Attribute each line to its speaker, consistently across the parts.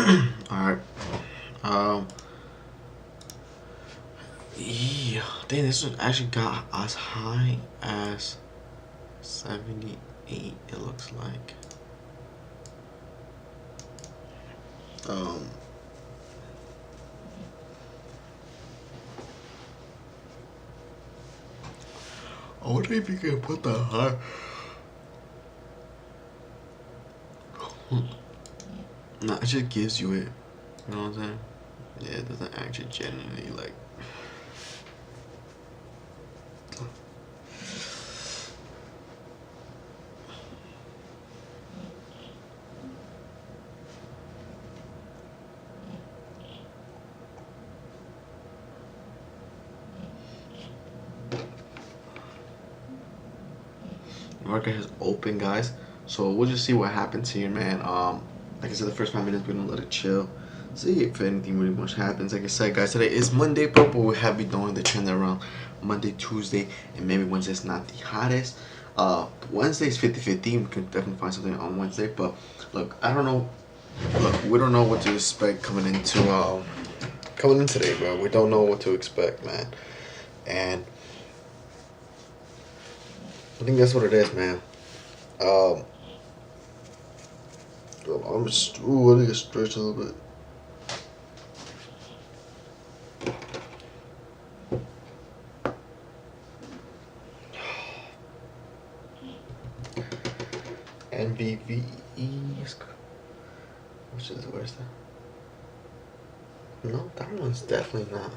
Speaker 1: Alright. Um. Yeah. Dang, this one actually got as high as 78. It looks like. Um. I wonder if you can put that high. No, it just gives you it. You know what I'm saying? Yeah, it doesn't actually genuinely like. Market has opened, guys. So we'll just see what happens here, man. Like I said, the first 5 minutes we're gonna let it chill. See if anything really much happens. Like I said, guys, today is Monday, bro, but we have been doing the trend around Monday, Tuesday, and maybe Wednesday's not the hottest. Wednesday's 50-50. We can definitely find something on Wednesday, but look, I don't know. Look, we don't know what to expect coming in today, bro. We don't know what to expect, man. And I think that's what it is, man. Um, I'm just, ooh, I need to stretch a little bit. NBVE, which is, where's that? No, that one's definitely not.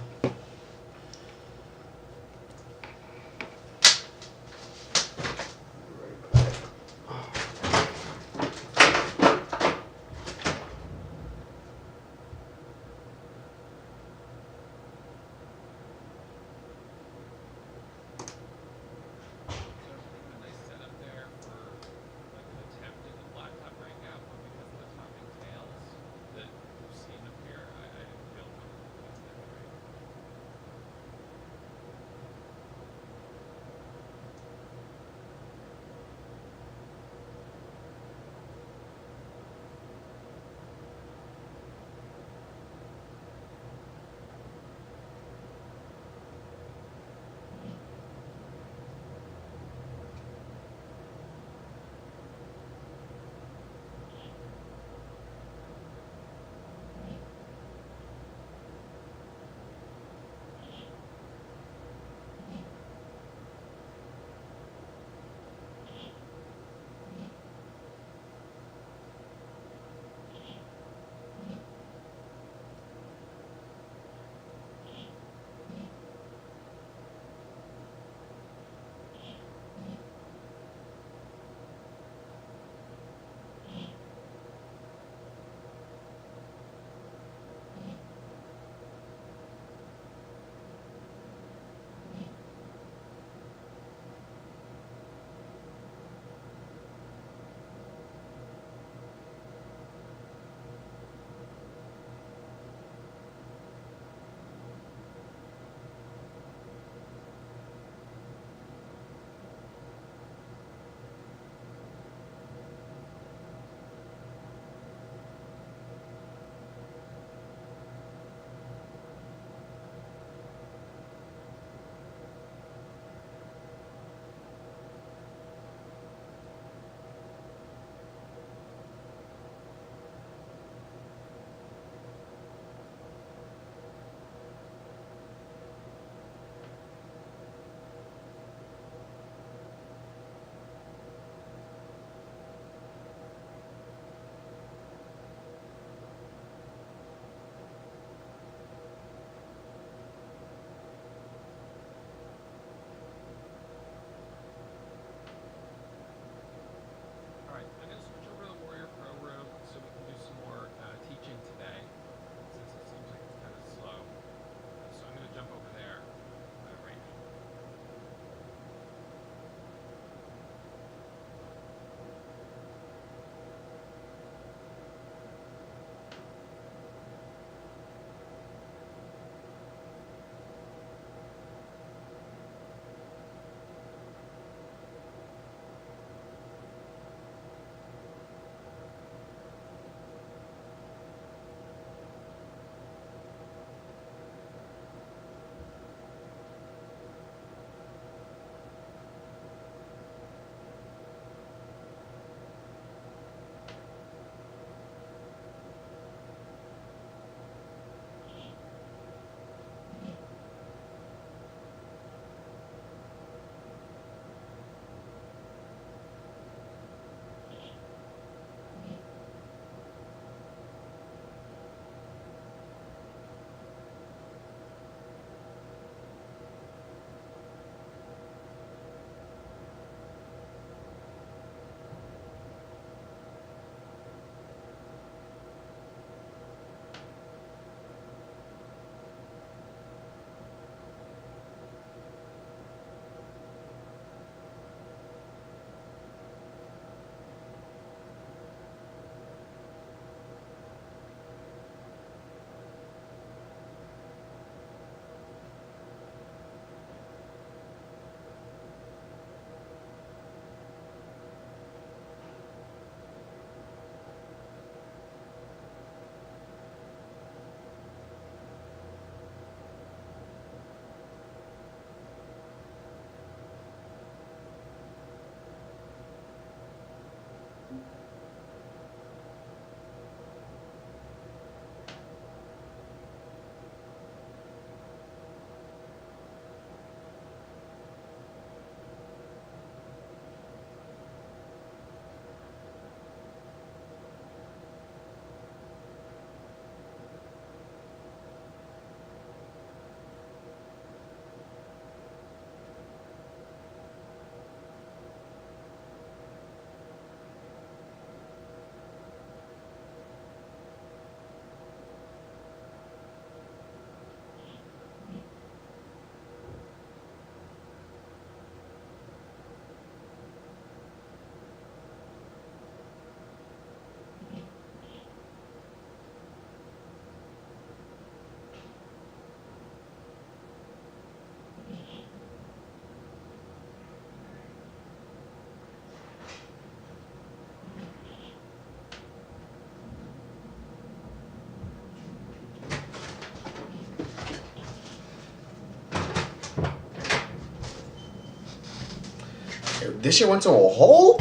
Speaker 1: This shit went to a hole?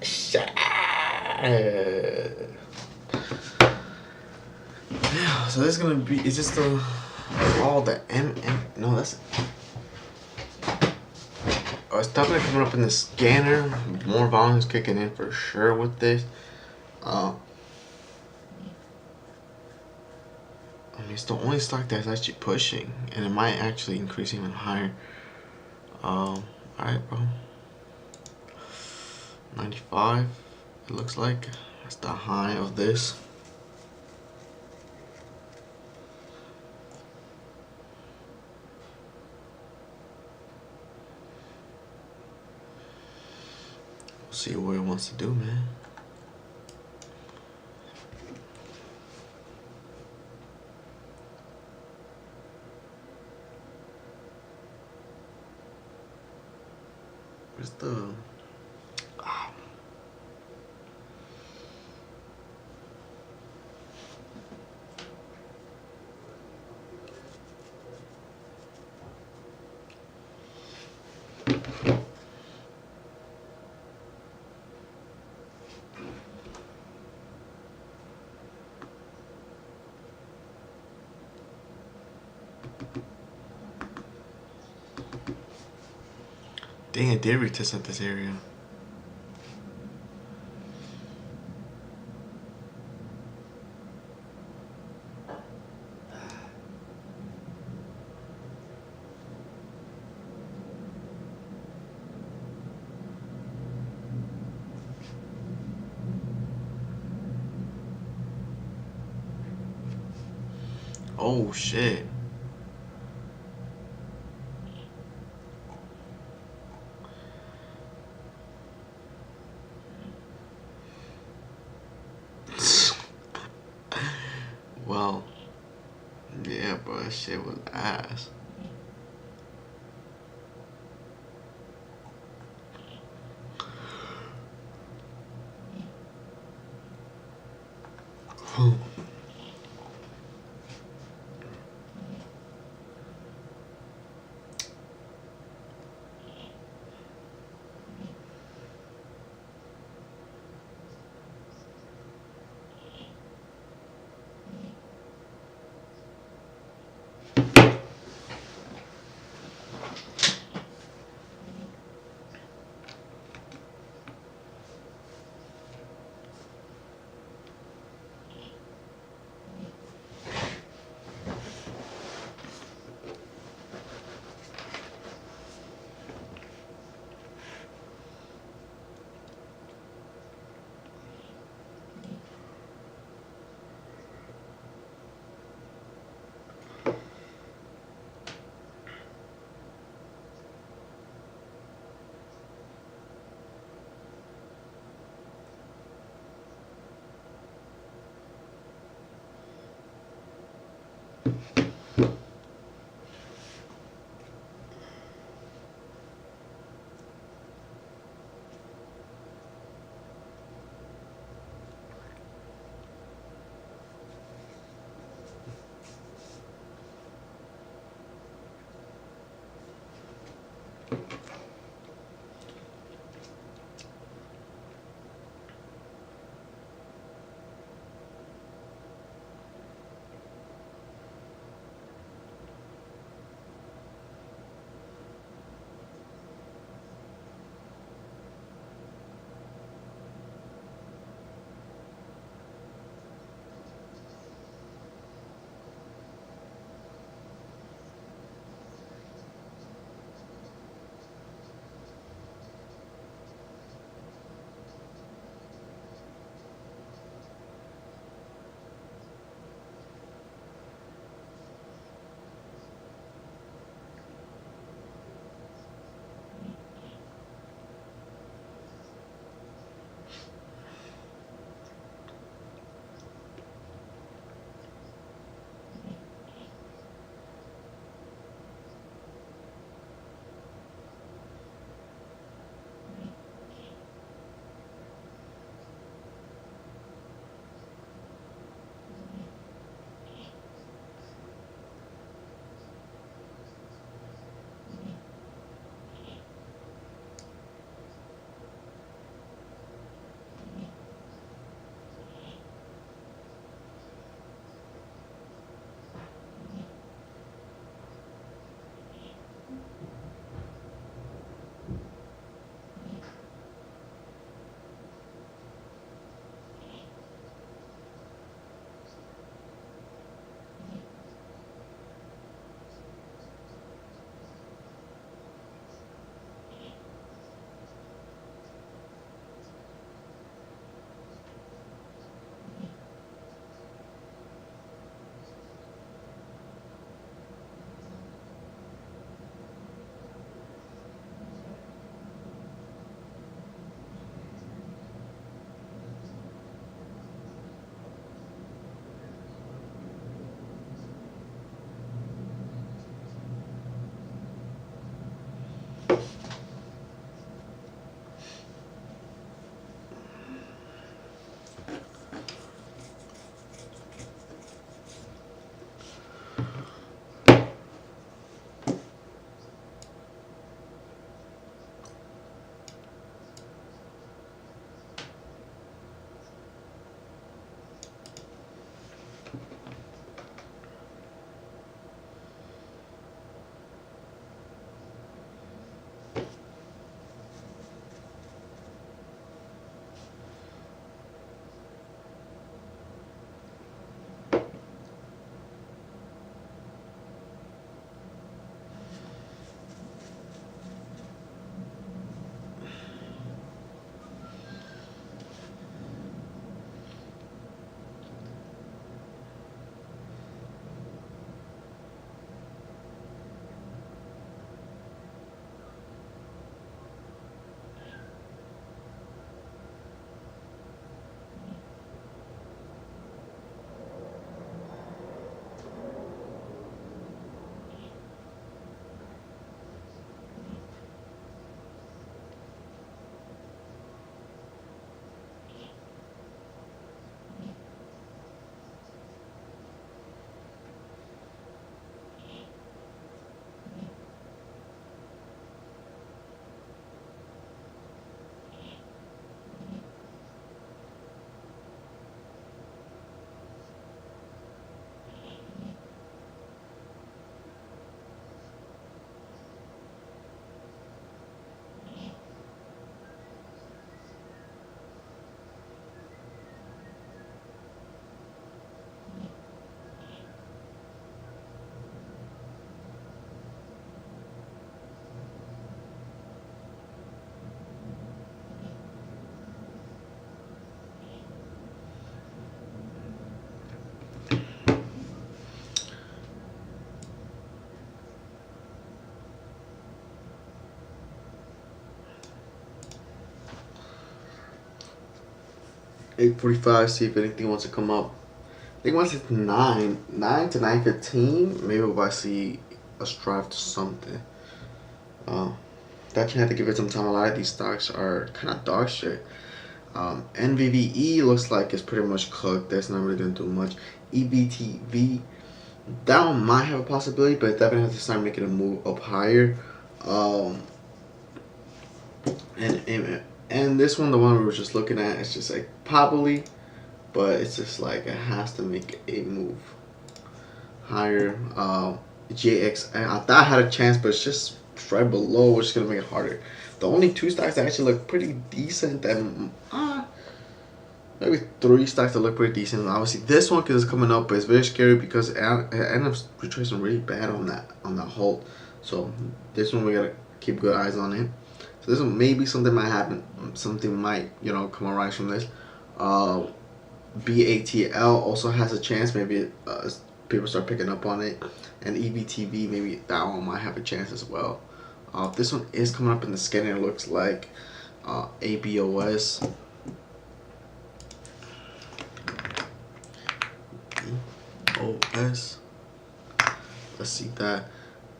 Speaker 1: Shit. Yeah, so this is gonna be, is this the, all the no, that's, oh, it's definitely coming up in the scanner. More volume's kicking in for sure with this. I mean, it's the only stock that's actually pushing, and it might actually increase even higher. Alright, bro. 95, it looks like. That's the high of this. We'll see what it wants to do, man. Where's the... Dang, I did retest at this area. Oh shit. Well, yeah, bro, that shit was ass. 8:45. See if anything wants to come up. I think once it's 9 to 9:15, maybe we'll see a strive to something. Definitely have to give it some time. A lot of these stocks are kind of dog shit. NVVE looks like it's pretty much cooked. That's not really gonna do much. EBTV, that one might have a possibility, but definitely has to start making a move up higher. And this one, the one we were just looking at, it's just like probably, but it's just like it has to make a move higher. JX, I thought I had a chance, but it's just right below, which is gonna make it harder. The only two stocks that actually look pretty decent, and maybe three stocks that look pretty decent. Obviously, this one because it's coming up, but it's very scary because it ended up retracing really bad on that hold. So this one we gotta keep good eyes on it. So this one maybe something might happen. Something might come arise from this. BATL also has a chance. Maybe people start picking up on it, and EBTV maybe that one might have a chance as well. This one is coming up in the scanner. It looks like ABOS. OS. Let's see that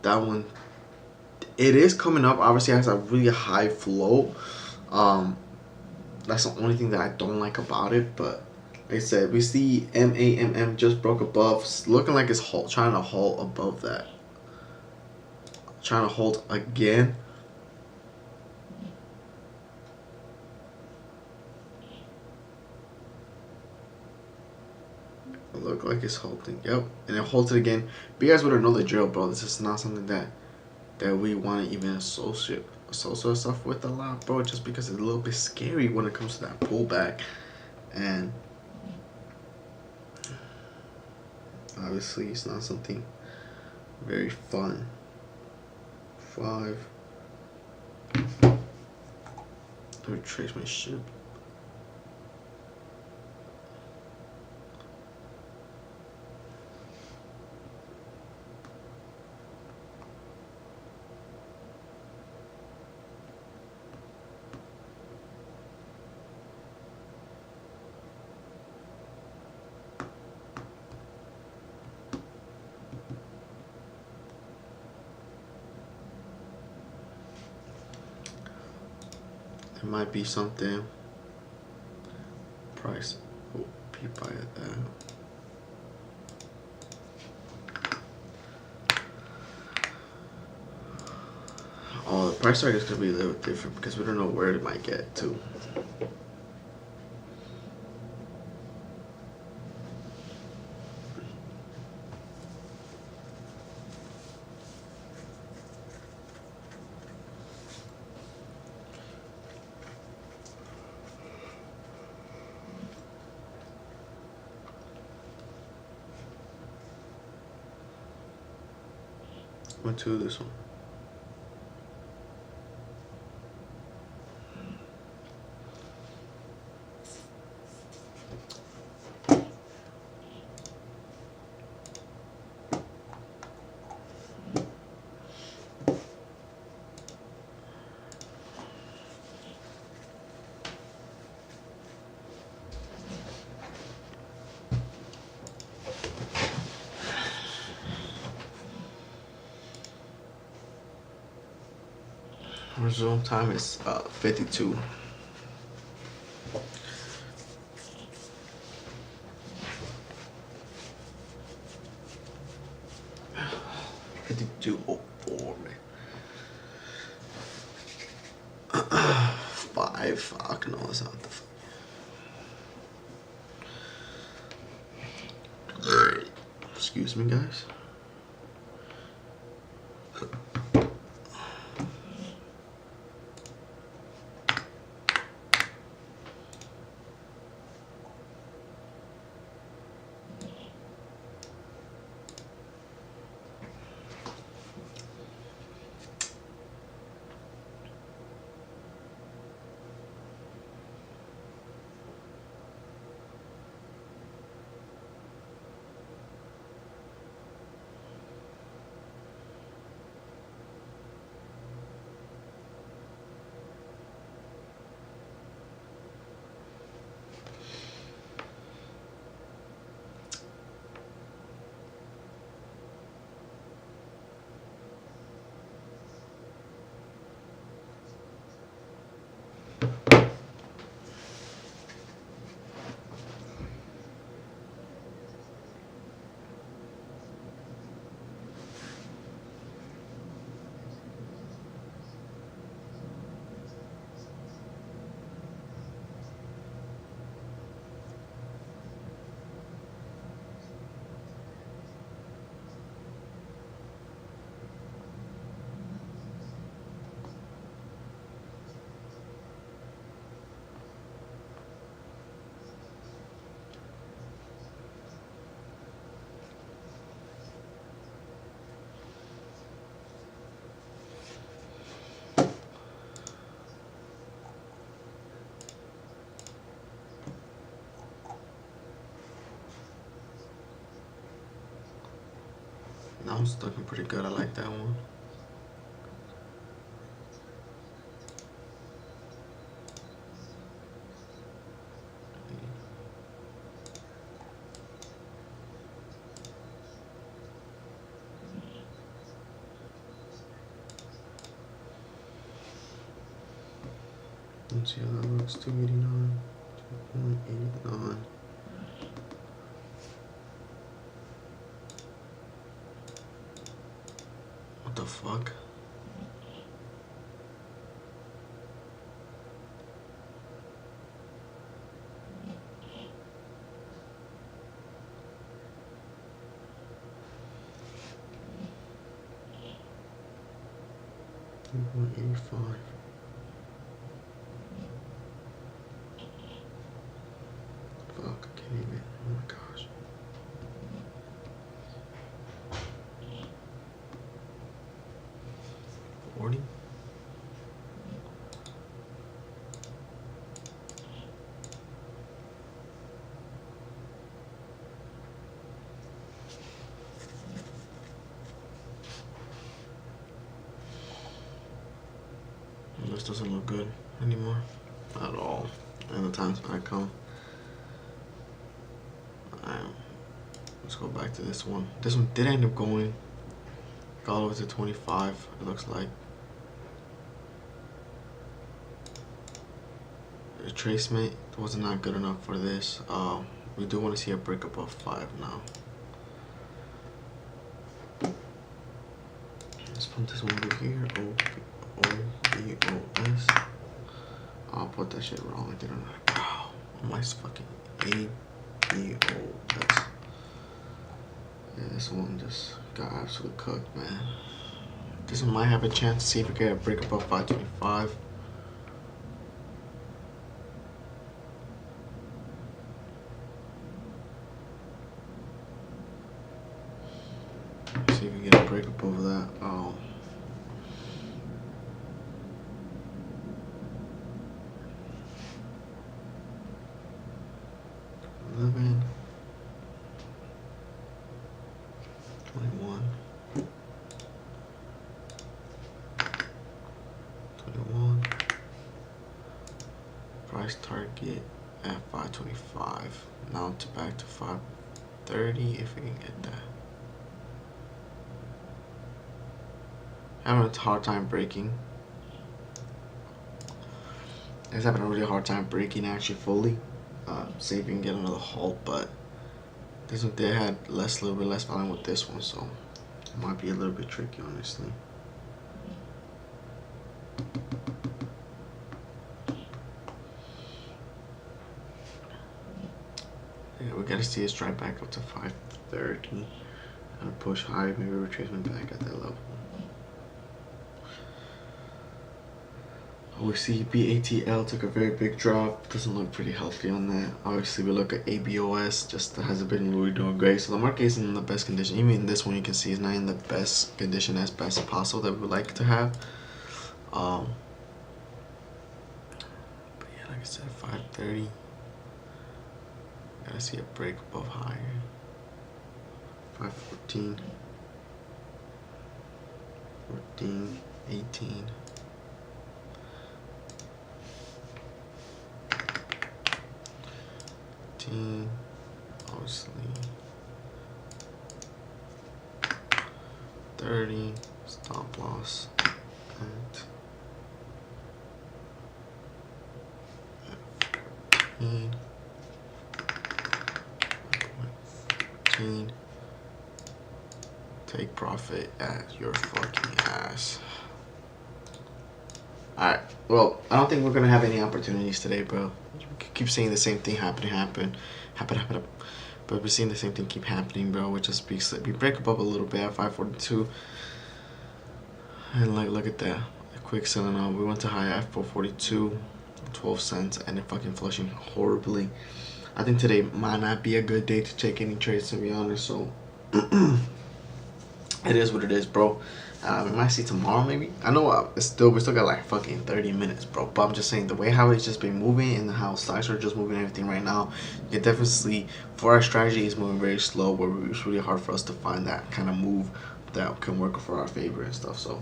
Speaker 1: one. It is coming up. Obviously, it has a really high flow. That's the only thing that I don't like about it. But like I said, we see MAMM just broke above, looking like it's trying to hold above that. Trying to hold again. Look like it's holding. Yep, and it holds it again. But you guys would know the drill, bro. This is not something that we want to even associate stuff with a lot, bro. Just because it's a little bit scary when it comes to that pullback, and obviously it's not something very fun. 5. Retrace my ship. It might be something. Price. Oh, be by that. Oh, the price target is gonna be a little different because we don't know where it might get to. Went to this one. Resume time is 52. Oh, 4, man. 5. Fuck no, it's not the. Excuse me, guys. That one's looking pretty good. I like that one. Let's see how that looks. 289, 2.89. What the fuck? $2.85. Fuck, I can't even. Oh my gosh. $40. This doesn't look good anymore at all. And the times I come. Let's go back to this one. This one did end up going all the way to 25. It looks like the retracement was not good enough for this. We do want to see a break above 5 now. Let's put this one over here. OBOS. I'll put that shit wrong. I didn't know. Wow. My fucking ABOS. Yeah, this one just got absolutely cooked, man. This one might have a chance to see if we get a break above 525. See if we get a break above that. 11, 21, 21. Price target at 525. Now to back to 530 if we can get that. Having a hard time breaking. I was having a really hard time breaking actually fully. See if we can get another halt, but this one they had a little bit less volume with this one, so it might be a little bit tricky, honestly. Yeah, we gotta see it strike back up to 530 and push high, maybe retracement back at that level. We see BATL took a very big drop. Doesn't look pretty healthy on that. Obviously, we look at ABOS, just hasn't been really doing great. So the market isn't in the best condition. Even this one, you can see is not in the best condition as best as possible that we would like to have. But yeah, like I said, 530. Gotta see a break above higher. 514, 14, 18. Obviously 30 stop loss at 14, 14. Take profit at your fucking ass. Alright, well, I don't think we're gonna have any opportunities today, bro. We keep seeing the same thing happen. But we're seeing the same thing keep happening, bro. Which just speaks that we break above a little bit at 542. And like, look at that. A quick selling out. We went to high at 442, 12 cents, and then fucking flushing horribly. I think today might not be a good day to take any trades, to be honest. So it is what it is, bro. We might see tomorrow, maybe. I know we still got like fucking 30 minutes, bro. But I'm just saying the way how it's just been moving and how stocks are just moving everything right now, you can definitely see for our strategy is moving very slow, where it's really hard for us to find that kind of move that can work for our favor and stuff. So,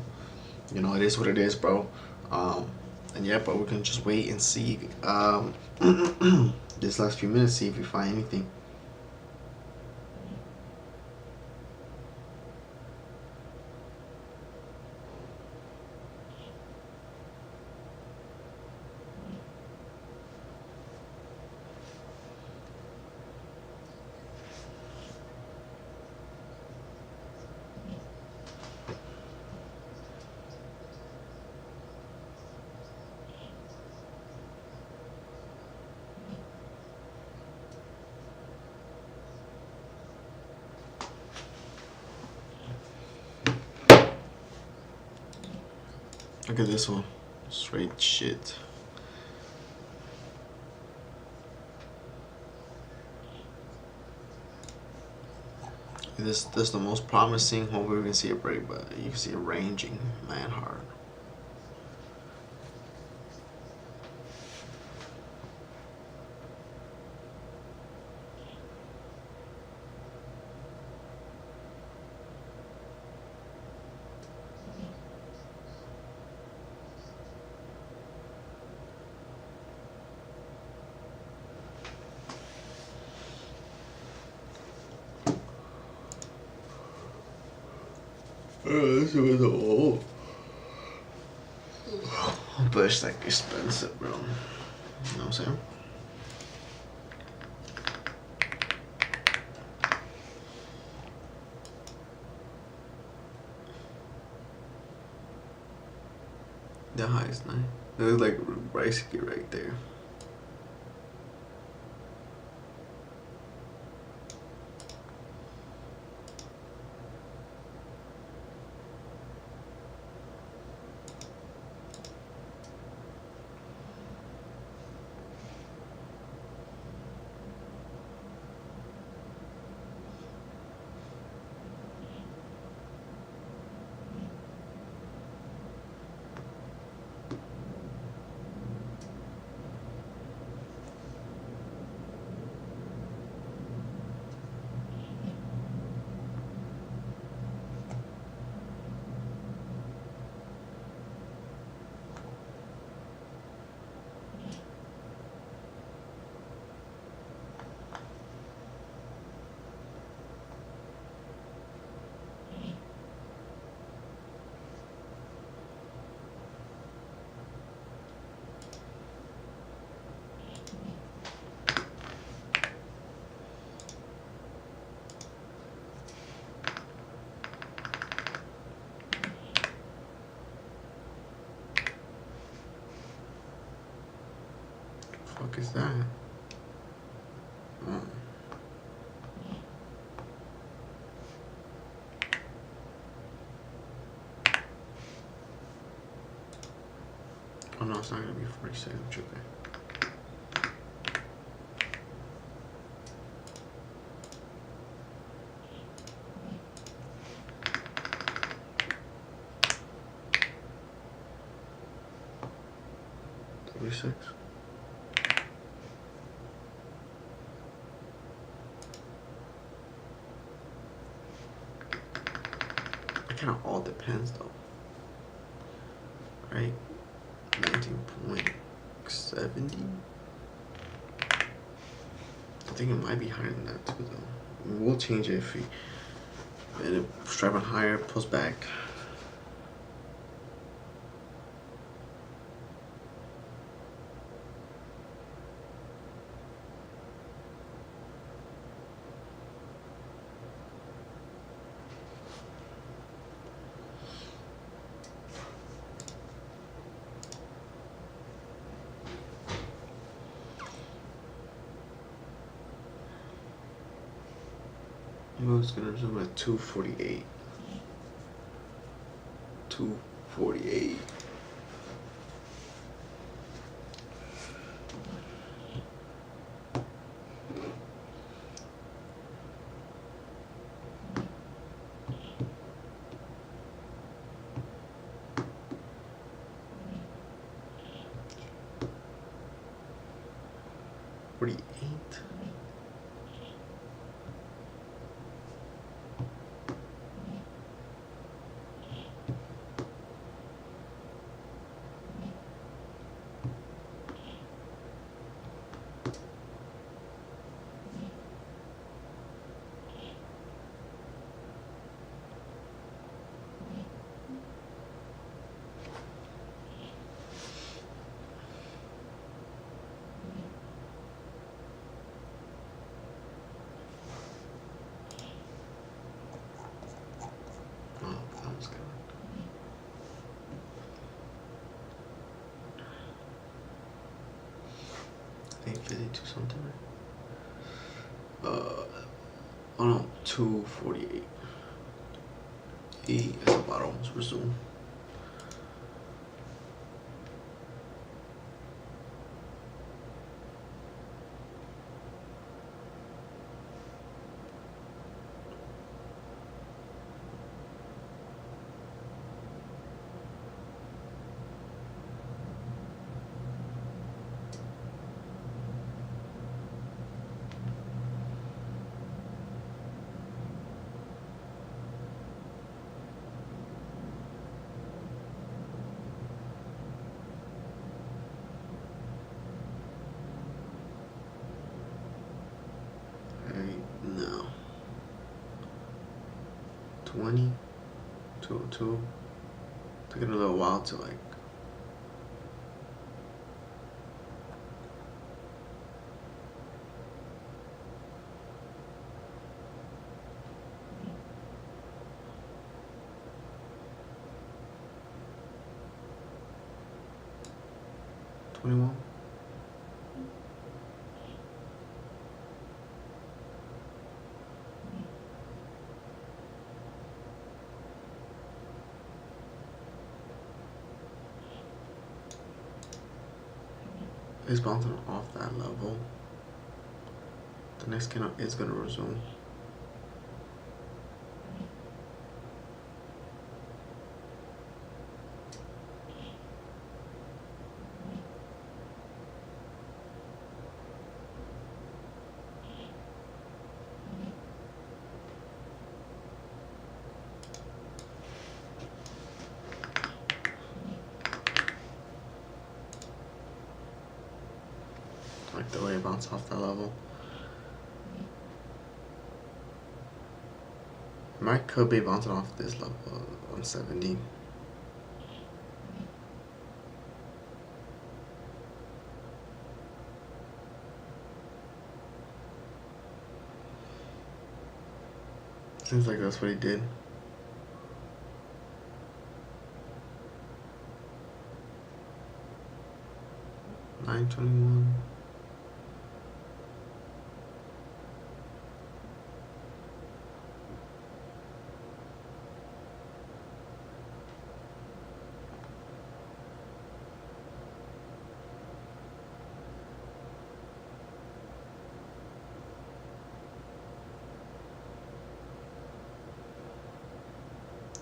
Speaker 1: you know, it is what it is, bro. And yeah, but we can just wait and see. This last few minutes, see if we find anything. Look at this one. Straight shit. This is the most promising. Hopefully we can see a break, but you can see it ranging, man, hard. This was old. But it's like expensive, bro. You know what I'm saying? The high is nice. It looks like rice right there. Fuck is that? Oh no, it's not gonna be 46. I'm tripping. $36. It kind of all depends though, right? 19.70. I think it might be higher than that too though. We'll change it if we and it strap on higher, pulls back. It's gonna resume at 248. 248.48. or something. Oh no, 248. Y esa paró. Let's resume. No. 20, 202. Took it a little while to like. $21. It's bouncing off that level. The next candle is gonna resume. Like the way it bounced off that level. Might could be bouncing off this level, 170. Seems like that's what he did. $9.21.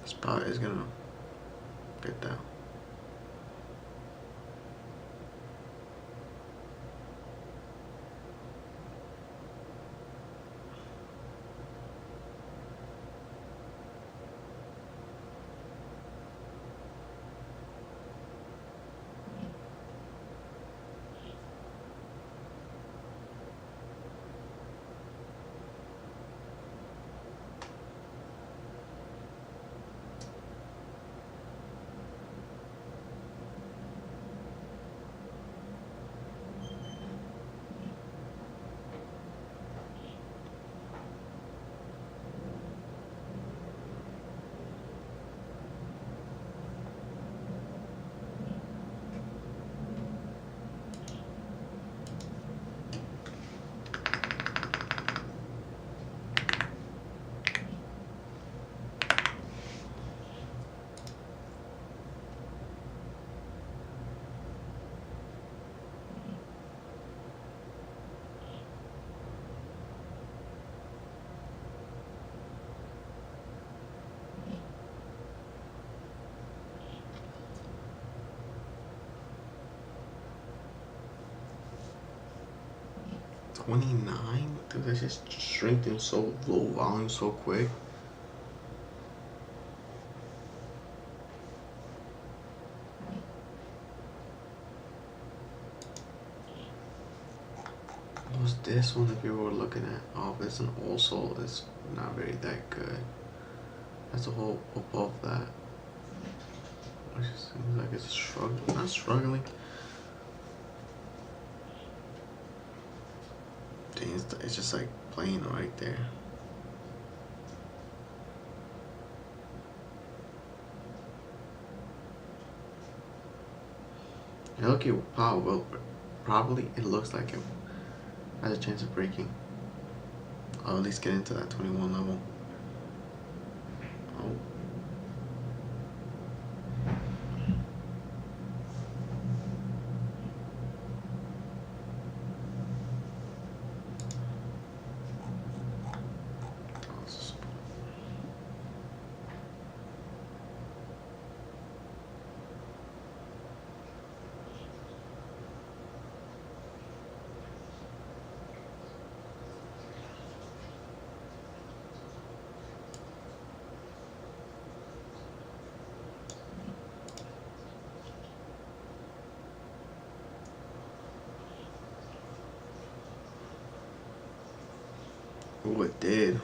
Speaker 1: Spot is gonna get down. $29? Dude, that just strengthened so low volume so quick. Was this one that people were looking at? Oh, but it's an also it's not very that good. That's a whole above that. It just seems like it's struggling. Not struggling. Dang, it's just like playing right there. Yeah, okay, probably it looks like it Has a chance of breaking. I'll at least get into that 21 level. Oh. Oh, it did.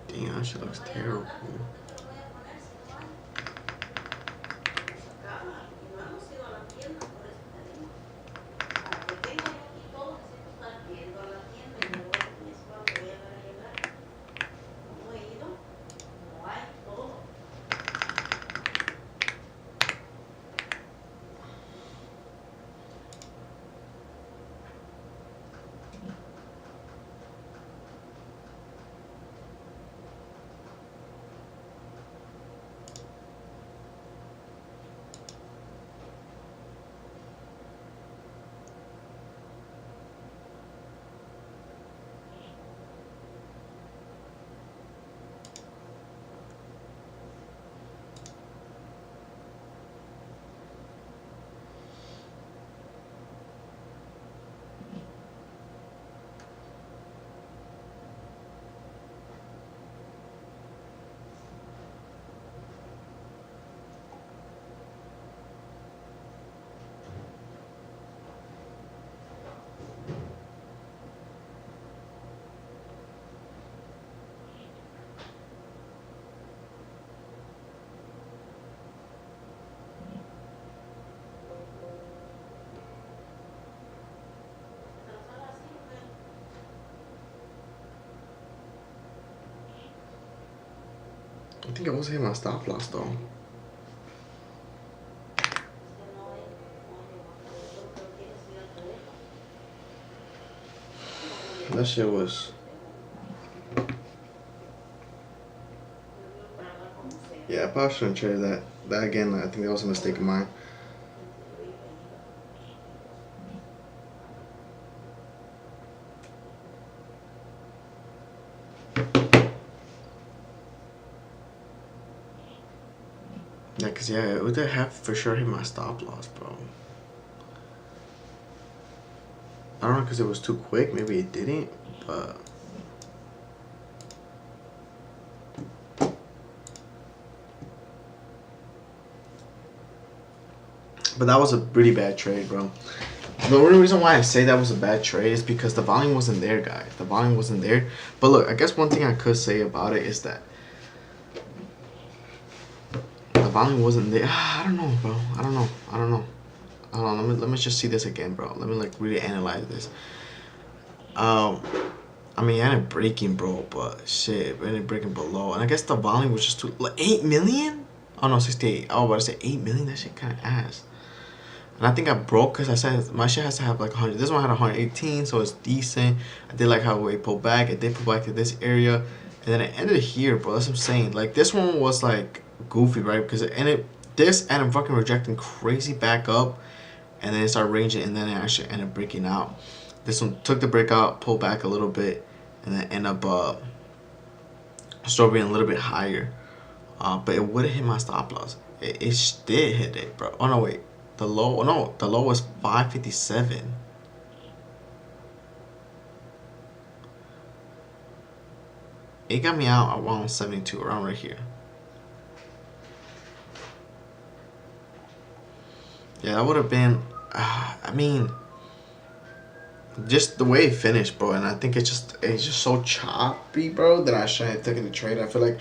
Speaker 1: Damn, that shit looks terrible. I think I was hitting my stop loss though. That shit was. Yeah, I probably shouldn't trade that. That again, I think that was a mistake of mine. Yeah, cause yeah, it would have for sure hit my stop loss, bro. I don't know, cause it was too quick. Maybe it didn't, but. But that was a pretty bad trade, bro. The only reason why I say that was a bad trade is because the volume wasn't there, guys. The volume wasn't there. But look, I guess one thing I could say about it is that the volume wasn't there. I don't know, bro. I don't know. Hold on, let me just see this again, bro. Let me like really analyze this. I mean, I ended breaking, bro, but shit, I ended breaking below, and I guess the volume was just too like 8 million. Oh no, 68. Oh, but I said 8 million. That shit kind of ass. And I think I broke because I said my shit has to have like 100. This one had 118, so it's decent. I did like how it pulled back. It did pull back to this area, and then it ended here, bro. That's what I'm saying. Like this one was like goofy, right? Because it ended this and I'm fucking rejecting crazy back up, and then it started ranging, and then it actually ended up breaking out. This one took the breakout, pulled back a little bit, and then end up still being a little bit higher. But it would have hit my stop loss. It did hit it, bro. Oh no, wait. The low, no, the low was 557. It got me out around 72, around right here. Yeah, that would have been. I mean, just the way it finished, bro. And I think it's just so choppy, bro, that I shouldn't have taken the trade. I feel like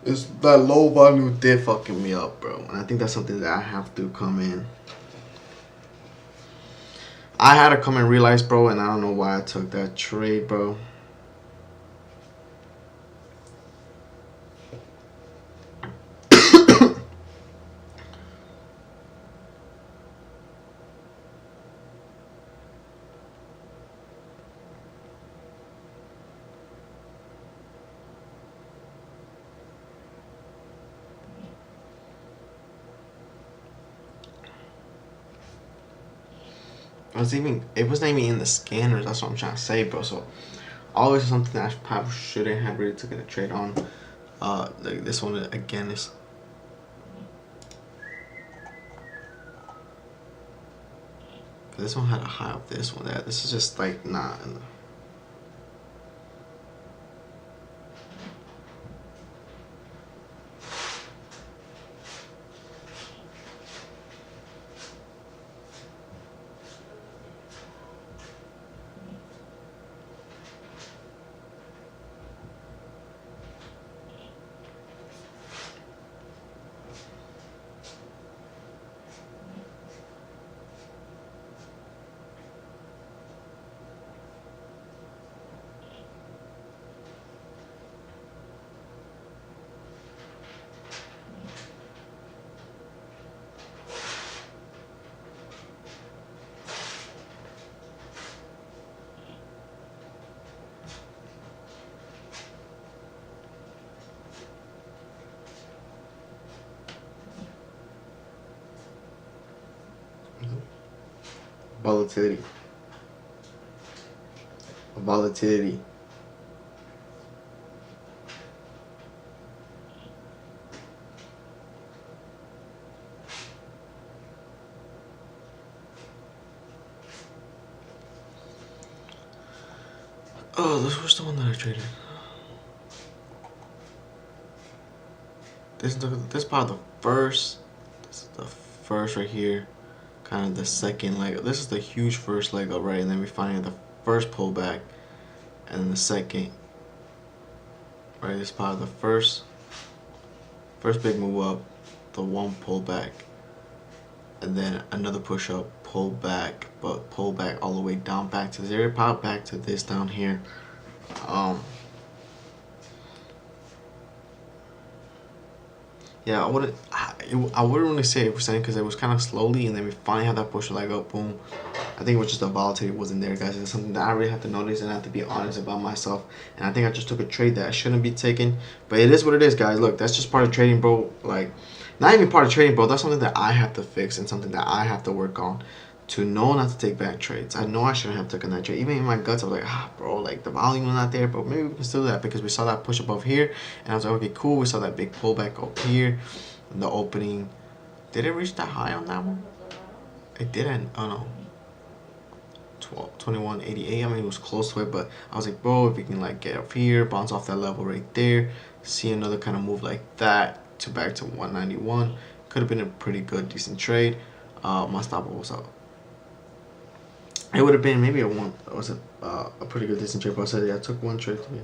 Speaker 1: it's that low volume did fucking me up, bro. And I think that's something that I have to come in. I had to come and realize, bro, and I don't know why I took that trade, bro. It wasn't even in the scanners. That's what I'm trying to say, bro. So always something that I probably shouldn't have really taken a trade on. Like this one again is. This one had a high of this one. There. This is just like not. Volatility. Volatility. Oh, this was the one that I traded. This is probably the first. This is the first right here. Kind of the second leg. This is the huge first leg up, right? And then we find the first pullback, and then the second. Right, this is probably the first big move up, the one pullback, and then another push up, pull back, but pull back all the way down back to zero, pop back to this down here. Yeah, I wouldn't really say it was because it was kind of slowly, and then we finally had that push leg up, boom. I think it was just the volatility wasn't there, guys. It's something that I really have to notice and I have to be honest about myself. And I think I just took a trade that I shouldn't be taking, but it is what it is, guys. Look, that's just part of trading, bro. Like, not even part of trading, bro. That's something that I have to fix and something that I have to work on. To know not to take back trades. I know I shouldn't have taken that trade. Even in my guts, I was like, bro, like the volume was not there, but maybe we can still do that because we saw that push above here, and I was like, okay, cool. We saw that big pullback up here, in the opening. Did it reach that high on that one? It didn't. Oh no. 21.88. I mean, it was close to it, but I was like, bro, if we can like get up here, bounce off that level right there, see another kind of move like that to back to 191, could have been a pretty good, decent trade. My stop was up. It would have been maybe a pretty good decent trade, but I said, yeah, I took one trade to me.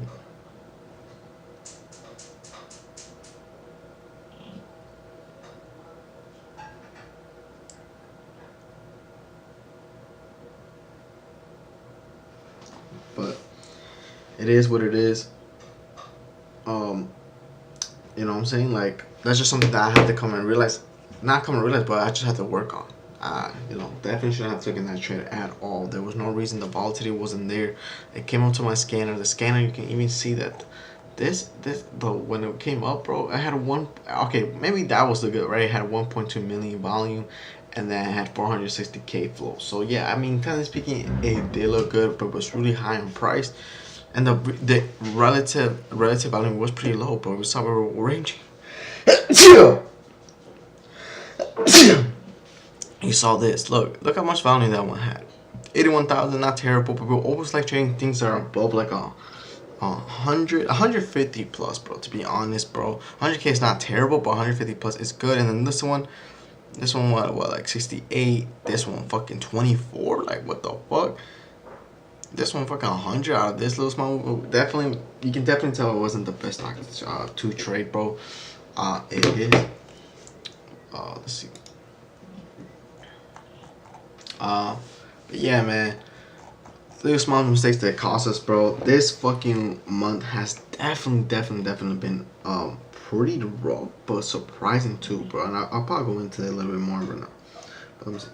Speaker 1: But it is what it is. You know what I'm saying? Like, that's just something that I had to come and realize. Not come and realize, but I just had to work on. You know, definitely shouldn't have taken that trade at all. There was no reason. The volatility wasn't there. It came up to my scanner. The scanner, you can even see that when it came up, bro, I had okay, maybe that was the good, right? It had 1.2 million volume, and then I had 460K flow. So yeah, I mean, technically speaking, it did look good, but it was really high in price, and the relative volume was pretty low, bro. We saw we were ranging. You saw this. Look how much volume that one had. 81,000, not terrible, but we always like trading things that are above like 150 plus, bro. To be honest, bro, 100K is not terrible, but 150 plus is good. And then this one, This one what like 68. This one fucking 24. Like what the fuck? This one fucking 100 out of this little small. Definitely, you can definitely tell it wasn't the best stock to trade, bro. It is. Let's see. But yeah, man. Little small mistakes that cost us, bro. This fucking month has definitely been pretty rough, but surprising too, bro. And I'll probably go into it a little bit more right now. But let me see.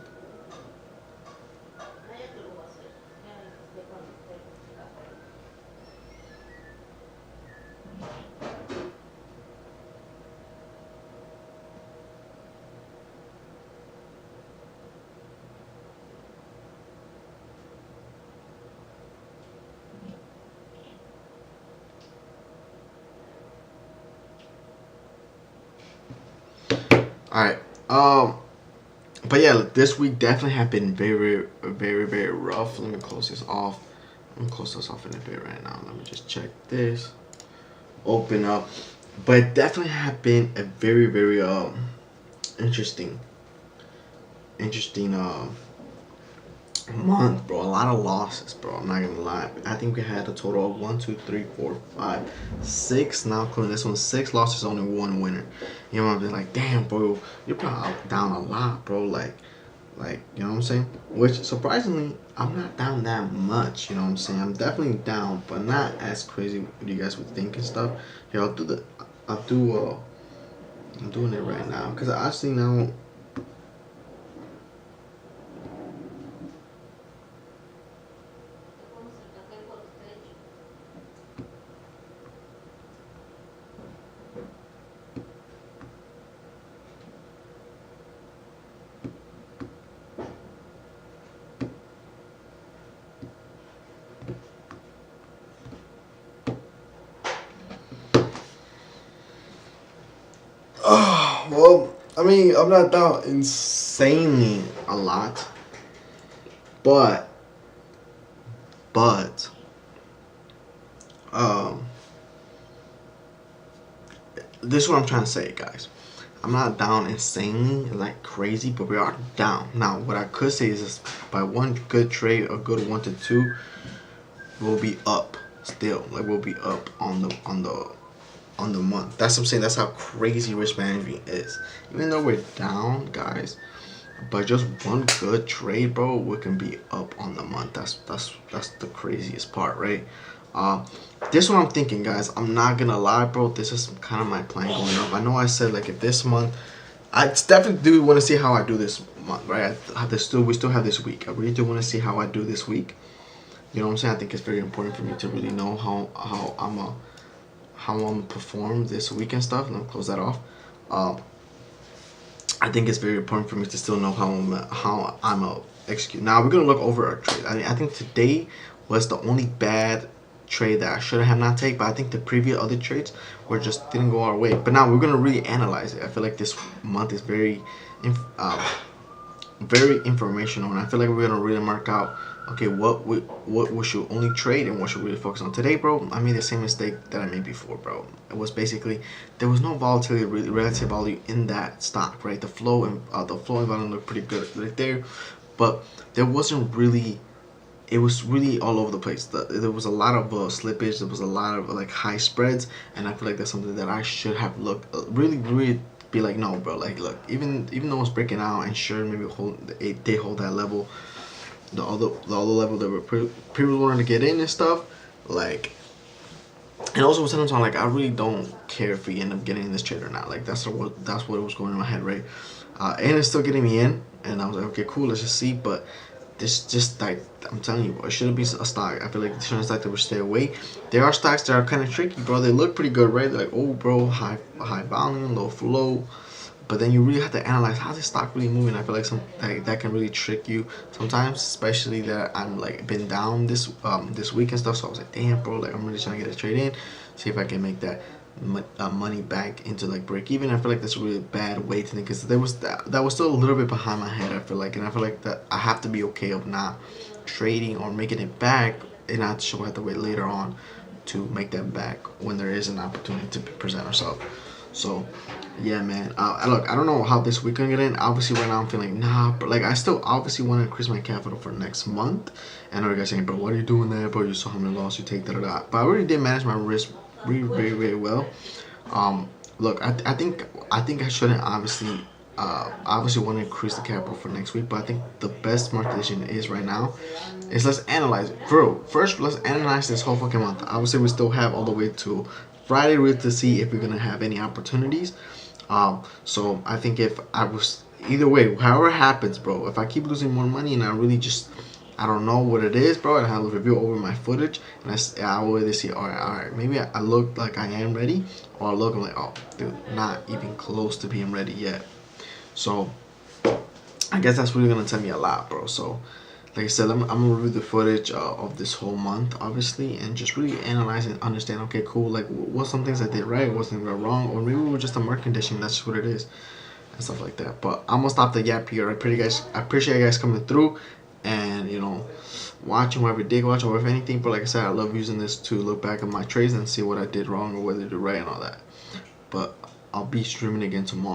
Speaker 1: All right. But yeah, this week definitely have been very rough. Let me close this off. Let me close this off in a bit right now. Let me just check this. Open up. But it definitely have been a very interesting month, bro. A lot of losses, bro. I'm not gonna lie. I think we had a total of 1, 2, 3, 4, 5, 6. Now including this one, 6 losses, only 1 winner. You know what I'm saying? Like, damn, bro, you're probably down a lot, bro. Like, you know what I'm saying? Which surprisingly, I'm not down that much. You know what I'm saying? I'm definitely down, but not as crazy what you guys would think and stuff. Here, I'm doing it right now because I actually now. Well, I mean, I'm not down insanely a lot, but but um, this is what I'm trying to say, guys. I'm not down insanely like crazy, but we are down. Now, what I could say is this, by one good trade, a good 1 to 2, we'll be up still. Like we'll be up on the month. That's what I'm saying. That's how crazy risk management is. Even though we're down, guys, but just one good trade, bro, we can be up on the month. That's the craziest part, right? This is what I'm thinking, guys. I'm not gonna lie, bro. This is kind of my plan going up. I know I said like if this month, I definitely do want to see how I do this month, right? We still have this week. I really do want to see how I do this week. You know what I'm saying? I think it's very important for me to really know how I'm gonna perform this week and stuff. Let me close that off. I think it's very important for me to still know how I'm a execute. Now we're gonna look over our trade. I think today was the only bad trade that I should have not taken, but I think the previous other trades were just didn't go our way. But now we're gonna really analyze it. I feel like this month is very informational, and I feel like we're gonna really mark out okay what we should only trade and what should we really focus on. Today, bro, I made the same mistake that I made before, bro. It was basically there was no volatility, really relative value in that stock, right? The flow and volume looked pretty good right there, but there wasn't really. It was really all over the place. There was a lot of slippage. There was a lot of like high spreads, and I feel like that's something that I should have looked really be like, no, bro. Like, look, even though it's breaking out, and sure, maybe they hold that level, the other level that were people wanting to get in and stuff, like. And also sometimes I'm like, I really don't care if we end up getting in this trade or not. Like that's what was going in my head, right? And it's still getting me in, and I was like, okay, cool, let's just see, but. This just like I'm telling you, bro, it shouldn't be a stock. I feel like the certain stock that would stay away. There are stocks that are kind of tricky, bro. They look pretty good, right? They're like, oh, bro, high volume, low flow, but then you really have to analyze how's this stock really moving. I feel like that can really trick you sometimes, especially that I'm like been down this week and stuff. So I was like, damn, bro, like I'm really trying to get a trade in, see if I can make that money back into like break even. I feel like that's a really bad way to think because that was still a little bit behind my head. I feel like, and I feel like that I have to be okay of not trading or making it back, and not have to wait later on to make that back when there is an opportunity to present ourselves. So yeah, man. Look, I don't know how this week gonna get in. Obviously, right now I'm feeling nah, but like I still obviously want to increase my capital for next month. And I know you guys saying, bro, what are you doing there, bro? You saw how many losses you take, da. But I already did manage my risk really, very, very well. Um, Look, I think I shouldn't obviously want to increase the capital for next week, but I think the best smart decision is right now is let's analyze it. Bro, first let's analyze this whole fucking month. Obviously, we still have all the way to Friday really to see if we're gonna have any opportunities. So I think if I was either way, however it happens, bro, if I keep losing more money and I really just I don't know what it is, bro, and I have a review over my footage, and I will either see, all right, maybe I look like I am ready, or I look, I'm like, oh, dude, not even close to being ready yet. So I guess that's really gonna tell me a lot, bro. So like I said, I'm gonna review the footage of this whole month, obviously, and just really analyze and understand. Okay, cool. Like, what's some things I did right, what's things I did wrong, or maybe it was just a market condition. That's just what it is, and stuff like that. But I'm gonna stop the gap here. I appreciate you guys coming through, and watching whatever you did watch or if anything. But like I said, I love using this to look back at my trades and see what I did wrong or what I did right and all that. But I'll be streaming again tomorrow.